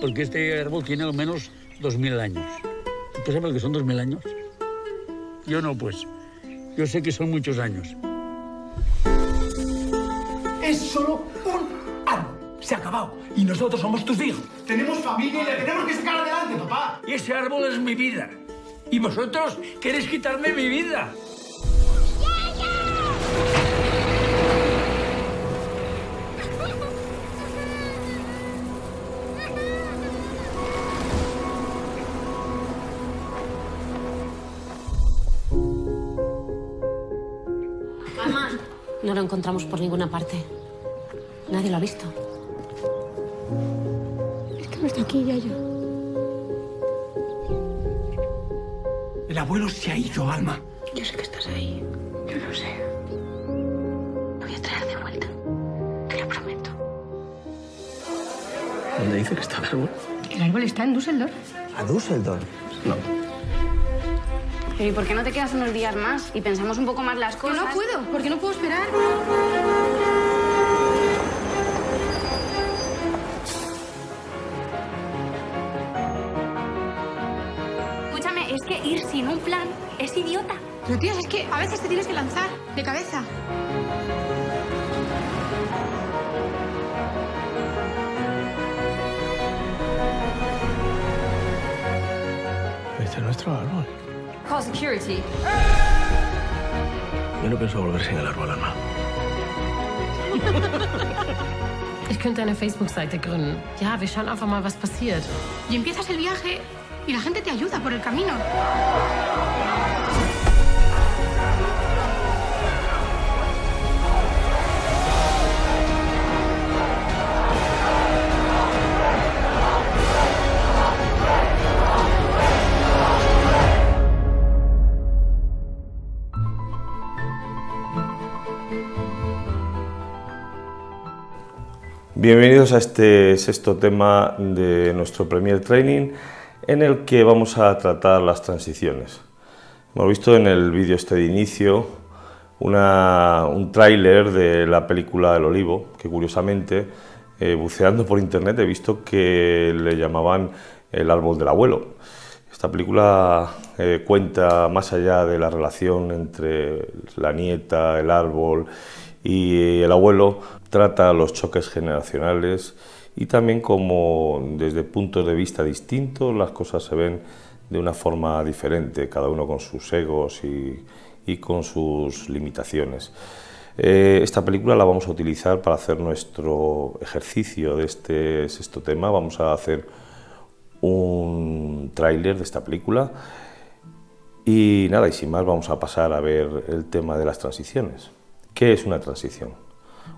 porque este árbol tiene al menos 2000 años. ¿Tú sabes lo que son 2000 años? Yo no, pues. Yo sé que son muchos años. Es solo un árbol. Se ha acabado. Y nosotros somos tus hijos. Tenemos familia y le tenemos que sacar adelante, papá. Y ese árbol es mi vida. Y vosotros queréis quitarme mi vida. Mamá, no lo encontramos por ninguna parte. Nadie lo ha visto. Es que no está aquí, Yaya. El abuelo se ha ido, Alma. Yo sé que estás ahí. Yo lo sé. Lo voy a traer de vuelta. Te lo prometo. ¿Dónde dice que está el árbol? El árbol está en Düsseldorf. ¿A Düsseldorf? No. Pero ¿y por qué no te quedas unos días más y pensamos un poco más las Que cosas? no puedo, porque no puedo esperar. Escúchame, es que ir sin un plan es idiota. Pero tío, es que a veces te tienes que lanzar de cabeza. Este es nuestro árbol. Call security. Yo no pienso volver sin el árbol, Alma. Ich könnte eine Facebook-Seite gründen. Ja, wir schauen einfach mal, was passiert. Y empiezas el viaje y la gente te ayuda por el camino. Bienvenidos a este sexto tema de nuestro Premier Training, en el que vamos a tratar las transiciones. Hemos visto en el vídeo este de inicio un tráiler de la película El Olivo, que curiosamente, buceando por internet, he visto que le llamaban El árbol del abuelo. Esta película cuenta más allá de la relación entre la nieta, el árbol y el abuelo, trata los choques generacionales y también como desde puntos de vista distintos las cosas se ven de una forma diferente, cada uno con sus egos y con sus limitaciones. Esta película la vamos a utilizar para hacer nuestro ejercicio de este sexto tema. Vamos a hacer un tráiler de esta película y nada, y sin más vamos a pasar a ver el tema de las transiciones. ¿Qué es una transición?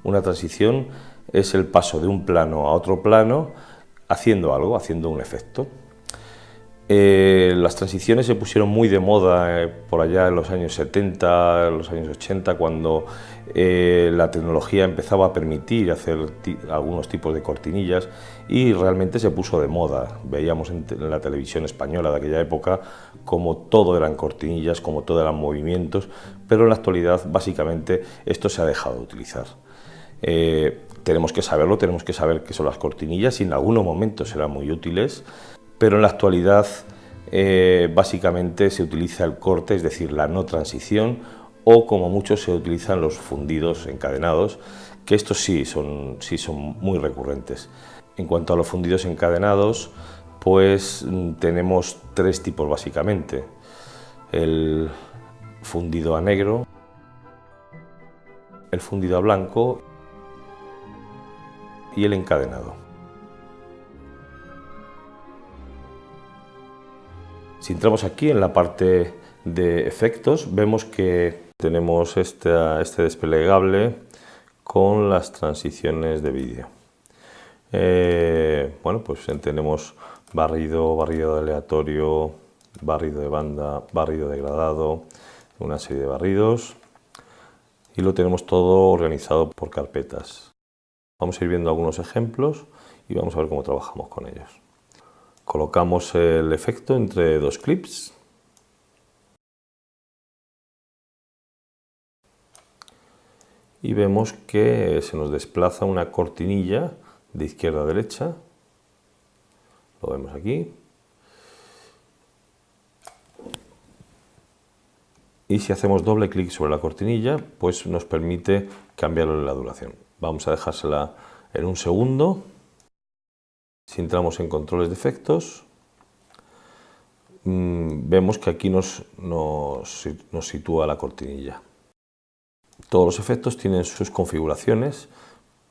Una transición es el paso de un plano a otro plano haciendo algo, haciendo un efecto. Las transiciones se pusieron muy de moda por allá en los años 70, los años 80, cuando la tecnología empezaba a permitir hacer algunos tipos de cortinillas y realmente se puso de moda. Veíamos en la televisión española de aquella época como todo eran cortinillas, como todo eran movimientos, pero en la actualidad básicamente esto se ha dejado de utilizar. Tenemos que saberlo, tenemos que saber qué son las cortinillas y en algunos momentos serán muy útiles, pero en la actualidad básicamente se utiliza el corte, es decir, la no transición, o como muchos se utilizan los fundidos encadenados, que estos sí son muy recurrentes. En cuanto a los fundidos encadenados, pues tenemos tres tipos básicamente: el fundido a negro, el fundido a blanco y el encadenado. Si entramos aquí en la parte de efectos, vemos que tenemos este desplegable con las transiciones de vídeo. Bueno, pues tenemos barrido aleatorio, barrido de banda, barrido degradado, una serie de barridos y lo tenemos todo organizado por carpetas. Vamos a ir viendo algunos ejemplos y vamos a ver cómo trabajamos con ellos. Colocamos el efecto entre dos clips y vemos que se nos desplaza una cortinilla de izquierda a derecha Lo vemos aquí. Y si hacemos doble clic sobre la cortinilla, pues nos permite cambiarle la duración. Vamos a dejársela en 1 segundo. Si entramos en controles de efectos, vemos que aquí nos sitúa la cortinilla. Todos los efectos tienen sus configuraciones.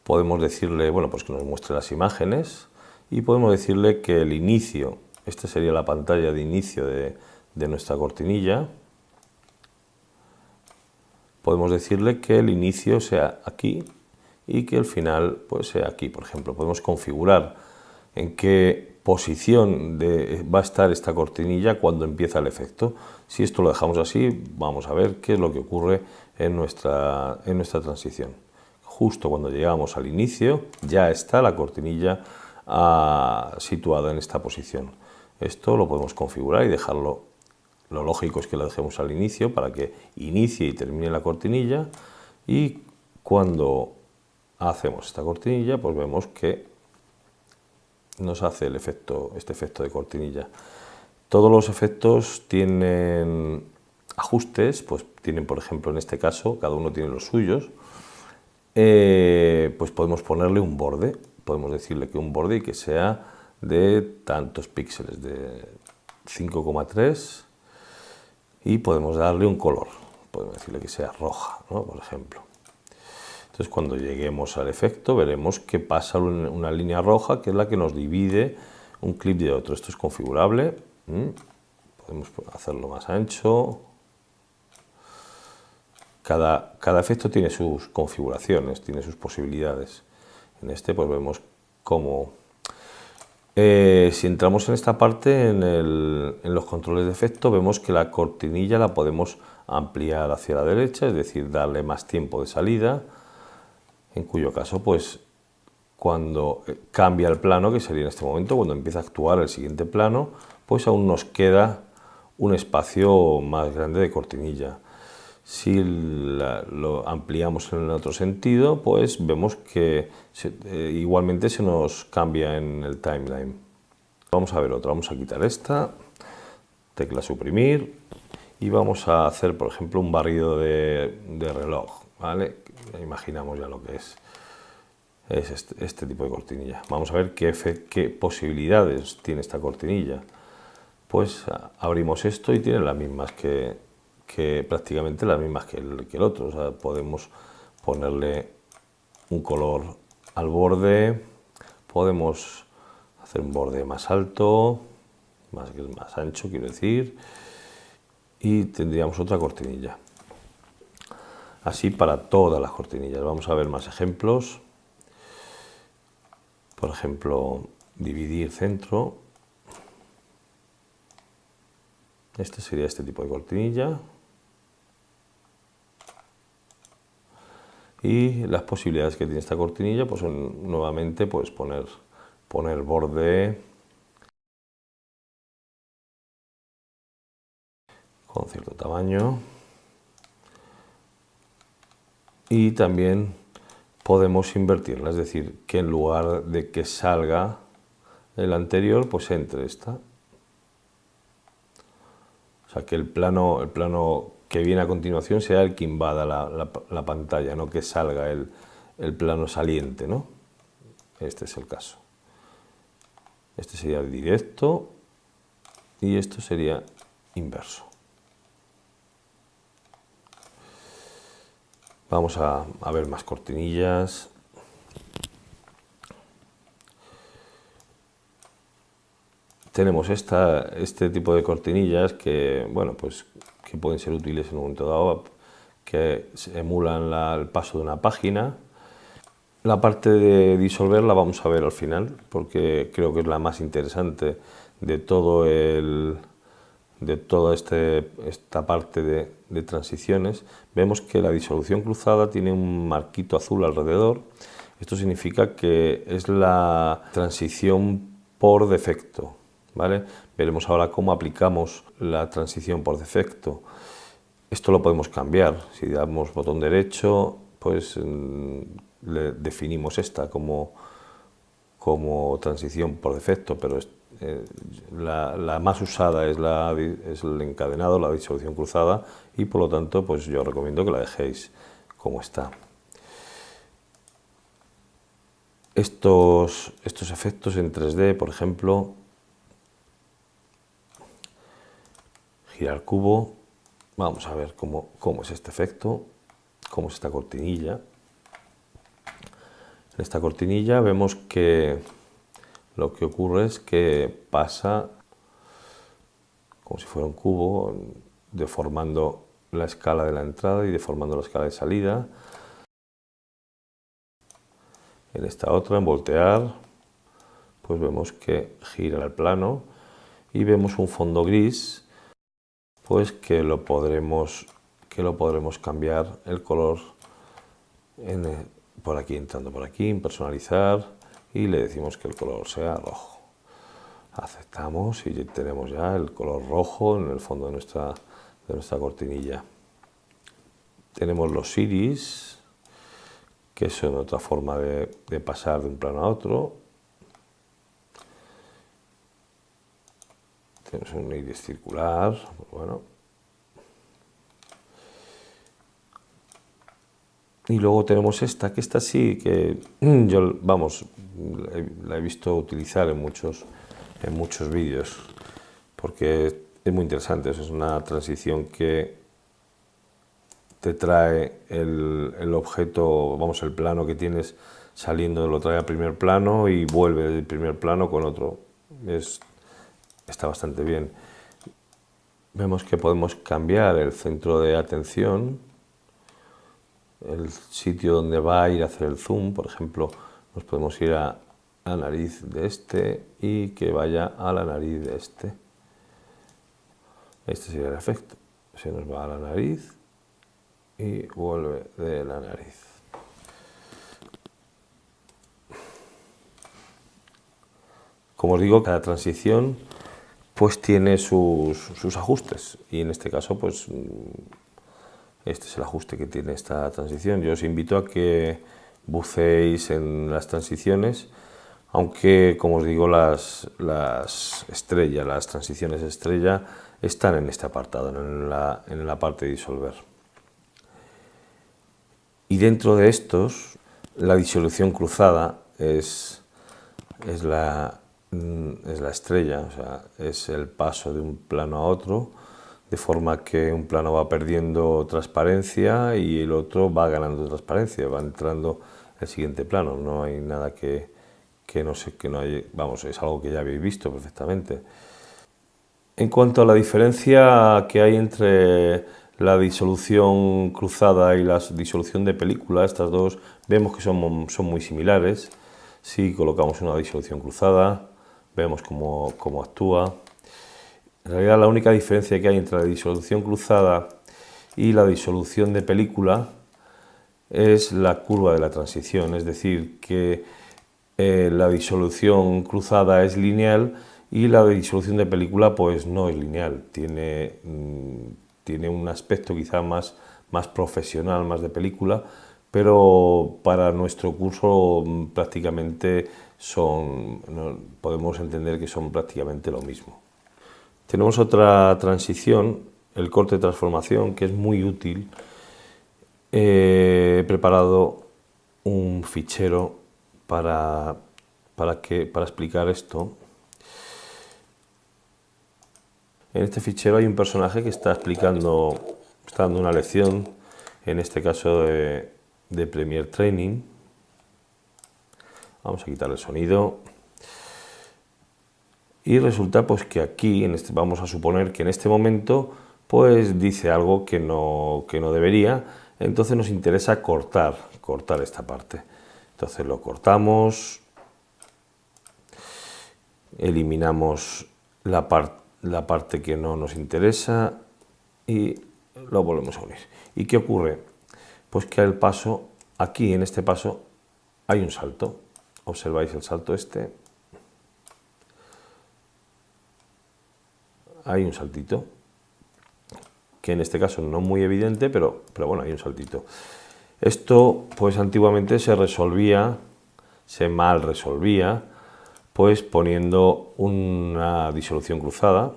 Podemos decirle, bueno, pues que nos muestre las imágenes y podemos decirle que el inicio, esta sería la pantalla de inicio de nuestra cortinilla. Podemos decirle que el inicio sea aquí y que el final pues sea aquí, por ejemplo. Podemos configurar en qué posición va a estar esta cortinilla cuando empieza el efecto. Si esto lo dejamos así, vamos a ver qué es lo que ocurre en nuestra transición. Justo cuando llegamos al inicio, ya está la cortinilla situada en esta posición. Esto lo podemos configurar y dejarlo. Lo lógico es que lo dejemos al inicio para que inicie y termine la cortinilla, y cuando hacemos esta cortinilla pues vemos que nos hace este efecto de cortinilla. Todos los efectos tienen ajustes, pues tienen, por ejemplo, en este caso, cada uno tiene los suyos, pues podemos ponerle un borde, podemos decirle que un borde y que sea de tantos píxeles, de 5,3, y podemos darle un color, podemos decirle que sea roja, ¿no? Por ejemplo. Entonces, cuando lleguemos al efecto, veremos que pasa una línea roja, que es la que nos divide un clip de otro. Esto es configurable. Podemos hacerlo más ancho. Cada efecto tiene sus configuraciones, tiene sus posibilidades. En este, pues vemos cómo... si entramos en esta parte, en los controles de efecto, vemos que la cortinilla la podemos ampliar hacia la derecha, es decir, darle más tiempo de salida, en cuyo caso, pues, cuando cambia el plano, que sería en este momento, cuando empieza a actuar el siguiente plano, pues aún nos queda un espacio más grande de cortinilla. Si lo ampliamos en el otro sentido, pues vemos que igualmente se nos cambia en el timeline. Vamos a ver otra, vamos a quitar esta, tecla suprimir, y vamos a hacer, por ejemplo, un barrido de reloj, ¿vale? Imaginamos ya lo que es este tipo de cortinilla. Vamos a ver qué posibilidades tiene esta cortinilla. Pues abrimos esto y tiene las mismas prácticamente las mismas que el otro. O sea, podemos ponerle un color al borde, podemos hacer un borde más alto, más ancho, quiero decir, y tendríamos otra cortinilla. Así para todas las cortinillas. Vamos a ver más ejemplos. Por ejemplo, dividir centro. Este sería este tipo de cortinilla. Y las posibilidades que tiene esta cortinilla pues son nuevamente pues poner borde con cierto tamaño, y también podemos invertirla, es decir, que en lugar de que salga el anterior, pues entre esta. O sea, que el plano que viene a continuación sea el que invada la pantalla, no que salga el plano saliente, ¿no? Este es el caso. Este sería directo y esto sería inverso. Vamos a ver más cortinillas. Tenemos este tipo de cortinillas que, bueno, pues que pueden ser útiles en un momento dado, que emulan el paso de una página. La parte de disolver la vamos a ver al final, porque creo que es la más interesante de toda esta parte de transiciones. Vemos que la disolución cruzada tiene un marquito azul alrededor. Esto significa que es la transición por defecto, ¿vale? Veremos ahora cómo aplicamos la transición por defecto. Esto lo podemos cambiar. Si damos botón derecho, pues le definimos esta como transición por defecto, pero la más usada es el encadenado, la disolución cruzada, y por lo tanto pues yo os recomiendo que la dejéis como está. Estos efectos en 3D, por ejemplo, girar cubo, vamos a ver cómo es este efecto, cómo es esta cortinilla. En esta cortinilla vemos que lo que ocurre es que pasa como si fuera un cubo, deformando la escala de la entrada y deformando la escala de salida. En esta otra, en voltear, pues vemos que gira el plano y vemos un fondo gris, pues que lo podremos cambiar el color por aquí, entrando por aquí, en personalizar, y le decimos que el color sea rojo. Aceptamos y tenemos ya el color rojo en el fondo de nuestra cortinilla. Tenemos los iris, que son otra forma de pasar de un plano a otro. Tenemos un iris circular, bueno. Y luego tenemos esta sí, que yo, vamos, la he visto utilizar en muchos vídeos, porque es muy interesante. Es una transición que te trae el objeto, vamos, el plano que tienes saliendo, lo trae al primer plano y vuelve del primer plano con otro. Está bastante bien. Vemos que podemos cambiar el centro de atención, el sitio donde va a ir a hacer el zoom. Por ejemplo, nos podemos ir a la nariz de este y que vaya a la nariz de este. Este sería el efecto. Se nos va a la nariz y vuelve de la nariz. Como os digo, cada transición pues tiene sus ajustes, y en este caso pues este es el ajuste que tiene esta transición. Yo os invito a que buceéis en las transiciones, aunque, como os digo, las transiciones estrella están en este apartado, en la parte de disolver. Y dentro de estos, la disolución cruzada es la estrella, o sea, es el paso de un plano a otro, de forma que un plano va perdiendo transparencia y el otro va ganando transparencia, va entrando el siguiente plano. No hay nada que no hay, vamos, es algo que ya habéis visto perfectamente. En cuanto a la diferencia que hay entre la disolución cruzada y la disolución de película, estas dos vemos que son muy similares. Si colocamos una disolución cruzada, vemos cómo actúa. En realidad, la única diferencia que hay entre la disolución cruzada y la disolución de película es la curva de la transición, es decir, que la disolución cruzada es lineal y la disolución de película pues no es lineal, tiene un aspecto quizá más profesional, más de película, pero para nuestro curso prácticamente podemos entender que son prácticamente lo mismo. Tenemos otra transición, el corte de transformación, que es muy útil. He preparado un fichero para explicar esto. En este fichero hay un personaje que está dando una lección, en este caso de Premiere Training. Vamos a quitar el sonido. Y resulta pues que aquí, vamos a suponer que en este momento pues dice algo que no debería, entonces nos interesa cortar esta parte. Entonces lo cortamos, eliminamos la parte que no nos interesa y lo volvemos a unir. ¿Y qué ocurre? Pues que aquí en este paso hay un salto. Observáis el salto este. Hay un saltito, que en este caso no es muy evidente, pero bueno, hay un saltito. Esto pues antiguamente se mal resolvía pues poniendo una disolución cruzada,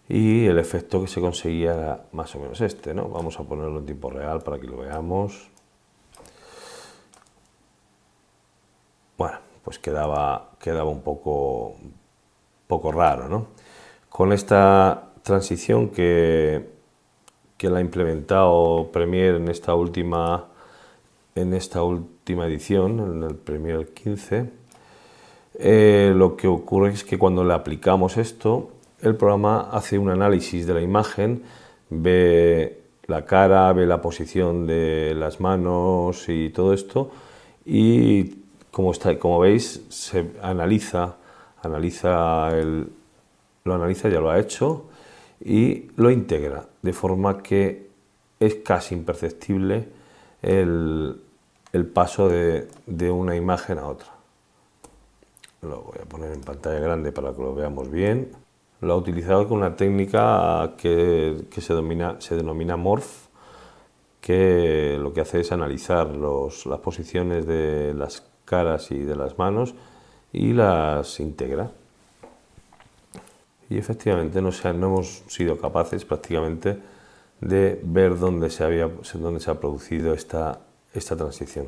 y el efecto que se conseguía era más o menos este, ¿no? Vamos a ponerlo en tiempo real para que lo veamos. Bueno, pues quedaba un poco raro, ¿no? Con esta transición que la ha implementado Premiere en esta última edición, en el Premiere 15, lo que ocurre es que cuando le aplicamos esto, el programa hace un análisis de la imagen, ve la cara, ve la posición de las manos y todo esto, y como veis, se analiza, ya lo ha hecho, y lo integra, de forma que es casi imperceptible el paso de una imagen a otra. Lo voy a poner en pantalla grande para que lo veamos bien. Lo ha utilizado con una técnica que se denomina Morph, que lo que hace es analizar las posiciones de las caras y de las manos y las integra. Y efectivamente no hemos sido capaces prácticamente de ver dónde se ha producido esta transición.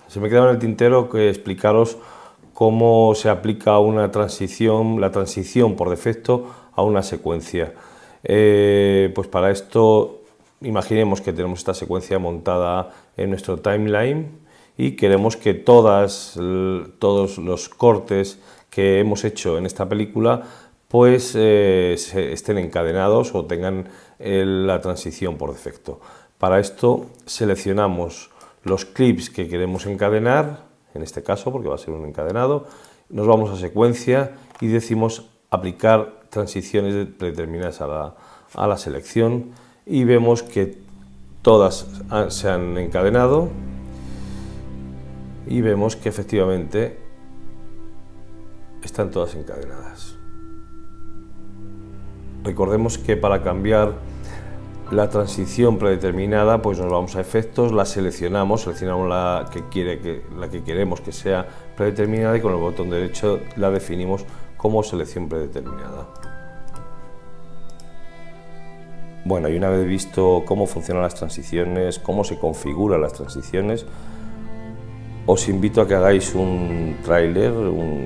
Se me queda en el tintero que explicaros cómo se aplica la transición por defecto a una secuencia. Pues para esto, imaginemos que tenemos esta secuencia montada en nuestro timeline y queremos que todos los cortes que hemos hecho en esta película pues estén encadenados o tengan la transición por defecto. Para esto seleccionamos los clips que queremos encadenar, en este caso porque va a ser un encadenado, nos vamos a secuencia y decimos aplicar transiciones predeterminadas a la selección y vemos que todas se han encadenado y vemos que efectivamente están todas encadenadas. Recordemos que para cambiar la transición predeterminada, pues nos vamos a efectos, la seleccionamos la que queremos que sea predeterminada y con el botón derecho la definimos como selección predeterminada. Bueno, y una vez visto cómo funcionan las transiciones, cómo se configuran las transiciones, os invito a que hagáis un tráiler,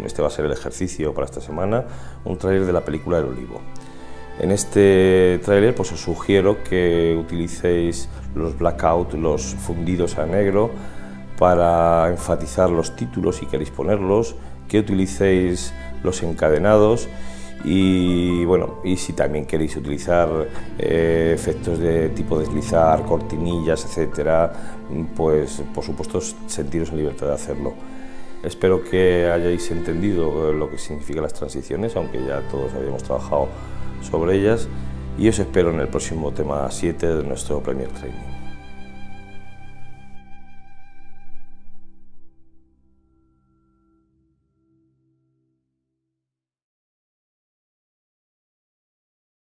este va a ser el ejercicio para esta semana, un tráiler de la película El Olivo. En este tráiler pues os sugiero que utilicéis los blackout, los fundidos a negro, para enfatizar los títulos si queréis ponerlos, que utilicéis los encadenados y bueno, y si también queréis utilizar efectos de tipo deslizar, cortinillas, etcétera, pues por supuesto sentiros en libertad de hacerlo. Espero que hayáis entendido lo que significan las transiciones, aunque ya todos habíamos trabajado sobre ellas, y os espero en el próximo tema 7 de nuestro Premiere Training.